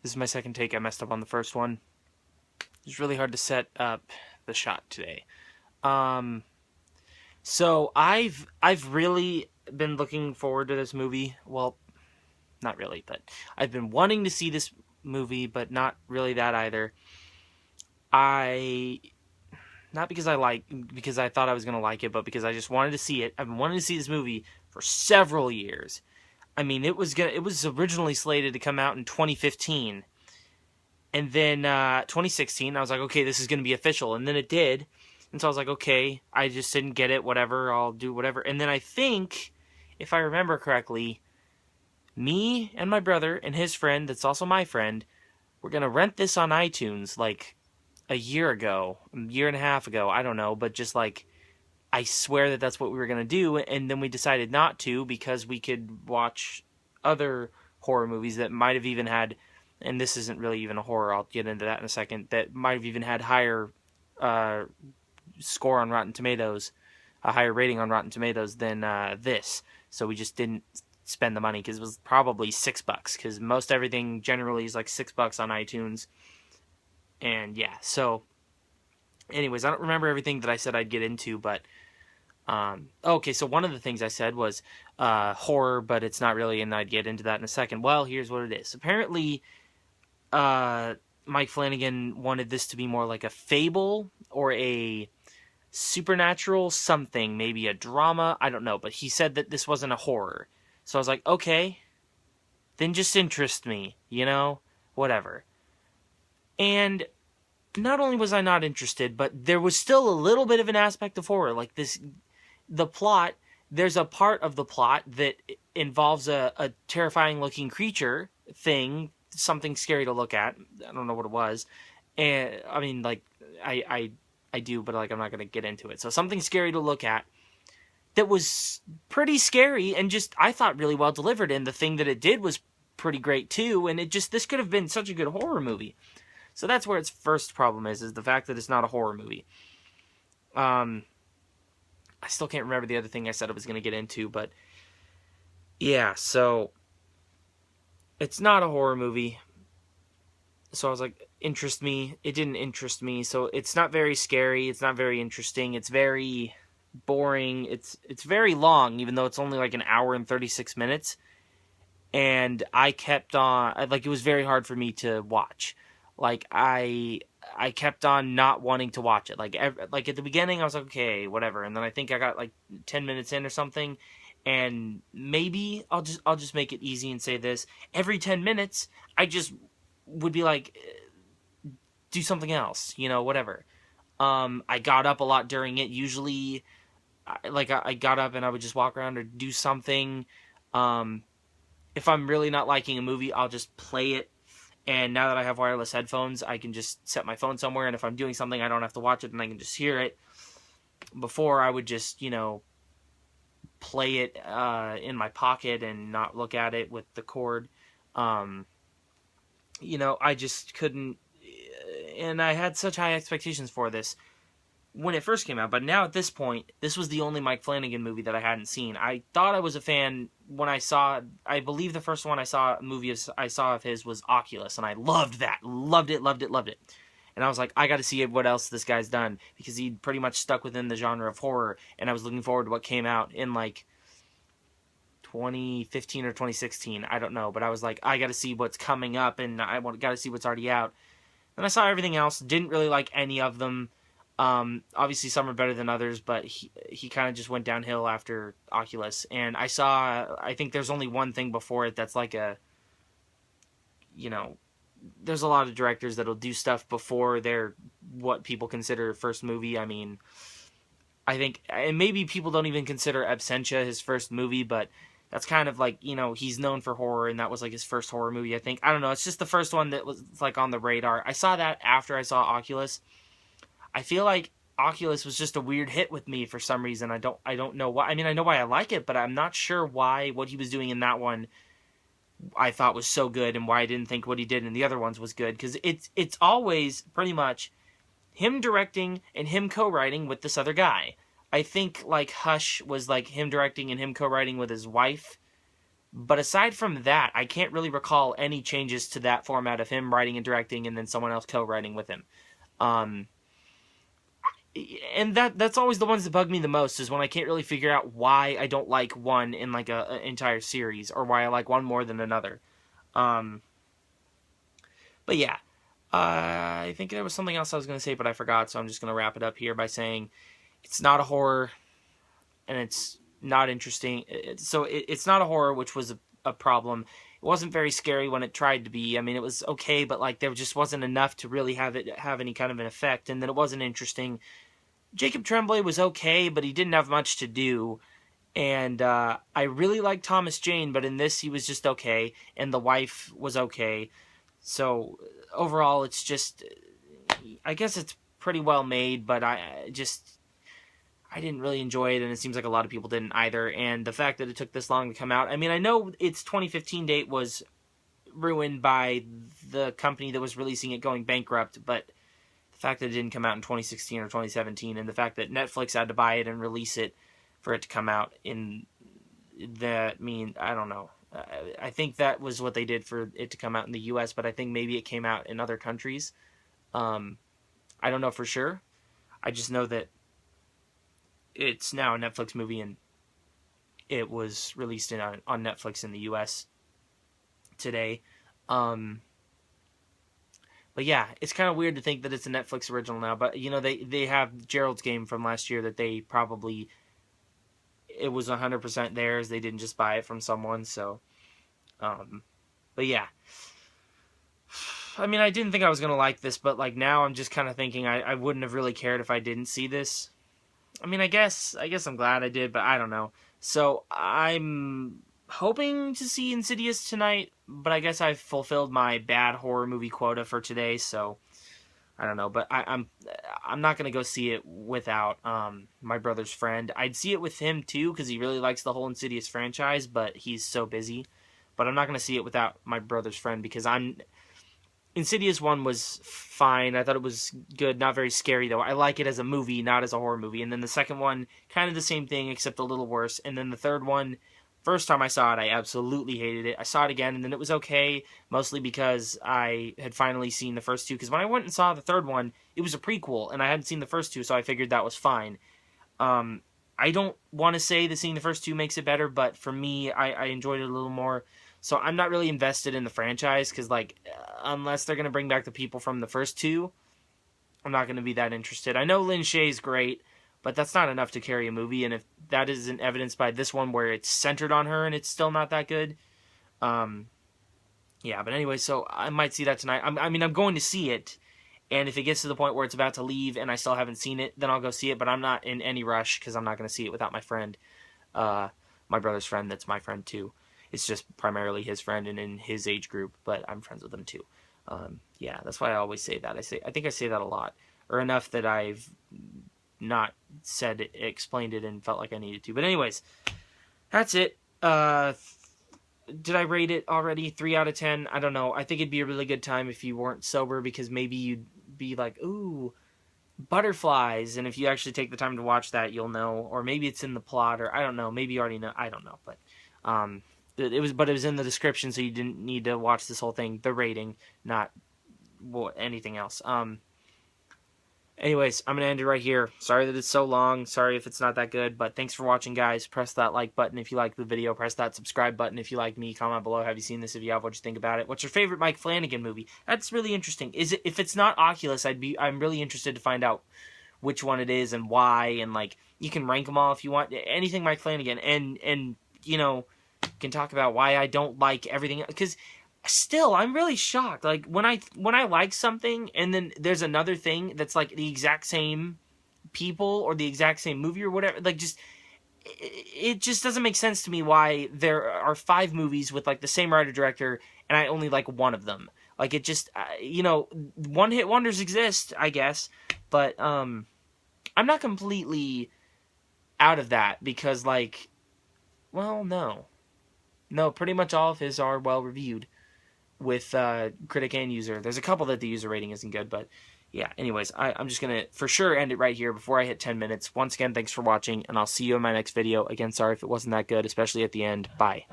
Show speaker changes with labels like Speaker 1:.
Speaker 1: This is my second take. I messed up on the first one. It's really hard to set up the shot today. Um, so I've really been looking forward to this movie. Well, not really, but I've been wanting to see this movie, but not really that either. I not because because I thought I was gonna like it, but because I just wanted to see it. I've been wanting to see this movie for several years. I mean, it was originally slated to come out in 2015, and then 2016. I was like, okay, this is gonna be official, and then it did. And so I was like, okay, I just didn't get it. Whatever, I'll do whatever. And then I think, if I remember correctly, me and my brother and his friend, that's also my friend, we're gonna rent this on iTunes like a year ago, a year and a half ago. I don't know, but just like I swear that that's what we were gonna do, and then we decided not to because we could watch other horror movies that might have even had, and this isn't really even a horror. I'll get into that in a second. That might have even had higher uh, score on Rotten Tomatoes, a higher rating on Rotten Tomatoes than this. So we just didn't spend the money because it was probably $6 because most everything generally is like $6 on iTunes. And yeah, so anyways, I don't remember everything that I said I'd get into, but okay, so one of the things I said was horror, but it's not really, and I'd get into that in a second. Well, here's what it is. Apparently, uh, Mike Flanagan wanted this to be more like a fable or a supernatural something, maybe a drama. I don't know, but he said that this wasn't a horror. So I was like, okay, then just interest me, whatever. And not only was I not interested, but there was still a little bit of an aspect of horror. Like the plot, there's a part of the plot that involves a terrifying looking creature thing, something scary to look at. I don't know what it was. And I mean, like, I, I do, but like, I'm not going to get into it. So something scary to look at that was pretty scary and just, I thought, really well delivered. And the thing that it did was pretty great too. And this could have been such a good horror movie. So that's where its first problem is the fact that it's not a horror movie. I still can't remember the other thing I said I was going to get into, but yeah, so it's not a horror movie. So I was like, interest me. It didn't interest me. So it's not very scary. It's not very interesting. It's very boring. It's very long, even though it's only like an hour and 36 minutes. And I kept on, like, it was very hard for me to watch. Like, I kept on not wanting to watch it. Like at the beginning, I was like, okay, whatever. And then I think I got like 10 minutes in or something, and maybe I'll just make it easy and say this: every 10 minutes, I just would be like, do something else, whatever. I got up a lot during it. Usually, I got up and I would just walk around or do something. Um, if I'm really not liking a movie, I'll just play it. And now that I have wireless headphones, I can just set my phone somewhere, and if I'm doing something, I don't have to watch it, and I can just hear it. Before, I would just, play it in my pocket and not look at it with the cord. Um, I just couldn't, and I had such high expectations for this when it first came out, but now at this point, this was the only Mike Flanagan movie that I hadn't seen. I thought I was a fan when I believe the first one I saw of his was Oculus, and I loved that. Loved it, loved it, loved it. And I was like, I got to see what else this guy's done, because he pretty much stuck within the genre of horror, and I was looking forward to what came out in like 2015 or 2016. I don't know, but I was like, I got to see what's coming up, and got to see what's already out. And I saw everything else, didn't really like any of them. Obviously some are better than others, but he kind of just went downhill after Oculus. And I think there's only one thing before it that's like you know, there's a lot of directors that'll do stuff before their, what people consider first movie. I mean, I think, and maybe people don't even consider Absentia his first movie, but that's kind of like, he's known for horror, and that was like his first horror movie, I think. I don't know, it's just the first one that was like on the radar. I saw that after I saw Oculus. I feel like Oculus was just a weird hit with me for some reason. I don't know why. I mean, I know why I like it, but I'm not sure why what he was doing in that one I thought was so good, and why I didn't think what he did in the other ones was good, because it's always pretty much him directing and him co-writing with this other guy. I think like Hush was like him directing and him co-writing with his wife. But aside from that, I can't really recall any changes to that format of him writing and directing and then someone else co-writing with him. Um, and that's always the ones that bug me the most, is when I can't really figure out why I don't like one in like a entire series, or why I like one more than another. Um, but yeah, I think there was something else I was going to say, but I forgot, so I'm just going to wrap it up here by saying it's not a horror, and it's not interesting. It's not a horror, which was a problem. It wasn't very scary when it tried to be. I mean, it was okay, but like there just wasn't enough to really have it have any kind of an effect. And then it wasn't interesting. Jacob Tremblay was okay, but he didn't have much to do. And I really liked Thomas Jane, but in this he was just okay, and the wife was okay. So overall, it's just, I guess it's pretty well made, but I didn't really enjoy it, and it seems like a lot of people didn't either. And the fact that it took this long to come out, I mean, I know its 2015 date was ruined by the company that was releasing it going bankrupt, but the fact that it didn't come out in 2016 or 2017, and the fact that Netflix had to buy it and release it for it to come out in that, I don't know. I think that was what they did for it to come out in the U.S., but I think maybe it came out in other countries. I don't know for sure. I just know that it's now a Netflix movie, and it was released on Netflix in the U.S. today. But yeah, it's kind of weird to think that it's a Netflix original now. But you know, they have Gerald's Game from last year that they probably, it was 100% theirs. They didn't just buy it from someone. So, but yeah. I mean, I didn't think I was gonna like this, but like now I'm just kind of thinking I wouldn't have really cared if I didn't see this. I mean, I guess I'm glad I did, but I don't know. So I'm hoping to see Insidious tonight, but I guess I've fulfilled my bad horror movie quota for today. So I don't know, but I'm not gonna go see it without my brother's friend. I'd see it with him too because he really likes the whole Insidious franchise, but he's so busy. But I'm not gonna see it without my brother's friend because Insidious 1 was fine. I thought it was good, not very scary though. I like it as a movie, not as a horror movie. And then the second one, kind of the same thing except a little worse. And then the third one, first time I saw it, I absolutely hated it. I saw it again and then it was okay, mostly because I had finally seen the first two. Because when I went and saw the third one, it was a prequel and I hadn't seen the first two, so I figured that was fine. I don't want to say that seeing the first two makes it better, but for me, I enjoyed it a little more. So I'm not really invested in the franchise because, like, unless they're going to bring back the people from the first two, I'm not going to be that interested. I know Lin Shaye's great, but that's not enough to carry a movie. And if that isn't evidenced by this one where it's centered on her and it's still not that good, yeah. But anyway, so I might see that tonight. I'm going to see it. And if it gets to the point where it's about to leave and I still haven't seen it, then I'll go see it. But I'm not in any rush because I'm not going to see it without my friend, my brother's friend that's my friend too. It's just primarily his friend and in his age group, but I'm friends with him too. Yeah, that's why I always say that. I think I say that a lot, or enough that I've not explained it and felt like I needed to. But anyways, that's it. Did I rate it already? 3 out of 10? I don't know. I think it'd be a really good time if you weren't sober because maybe you'd be like, ooh, butterflies. And if you actually take the time to watch that, you'll know. Or maybe it's in the plot, or I don't know. Maybe you already know. I don't know. But it was in the description, so you didn't need to watch this whole thing. The rating, not anything else. Anyways, I'm going to end it right here. Sorry that it's so long. Sorry if it's not that good, but thanks for watching, guys. Press that like button if you like the video. Press that subscribe button if you like me. Comment below. Have you seen this? If you have, what you think about it? What's your favorite Mike Flanagan movie? That's really interesting. If it's not Oculus, I'm really interested to find out which one it is and why, and like you can rank them all if you want. Anything Mike Flanagan, and you know, can talk about why I don't like everything, because still I'm really shocked. Like when I like something and then there's another thing that's like the exact same people or the exact same movie or whatever, like just it just doesn't make sense to me why there are 5 movies with like the same writer director and I only like one of them. Like it just you know, one hit wonders exist, I guess, but I'm not completely out of that because like, well, no, pretty much all of his are well reviewed with critic and user. There's a couple that the user rating isn't good, but yeah, anyways, I'm just going to for sure end it right here before I hit 10 minutes. Once again, thanks for watching, and I'll see you in my next video. Again, sorry if it wasn't that good, especially at the end. Bye.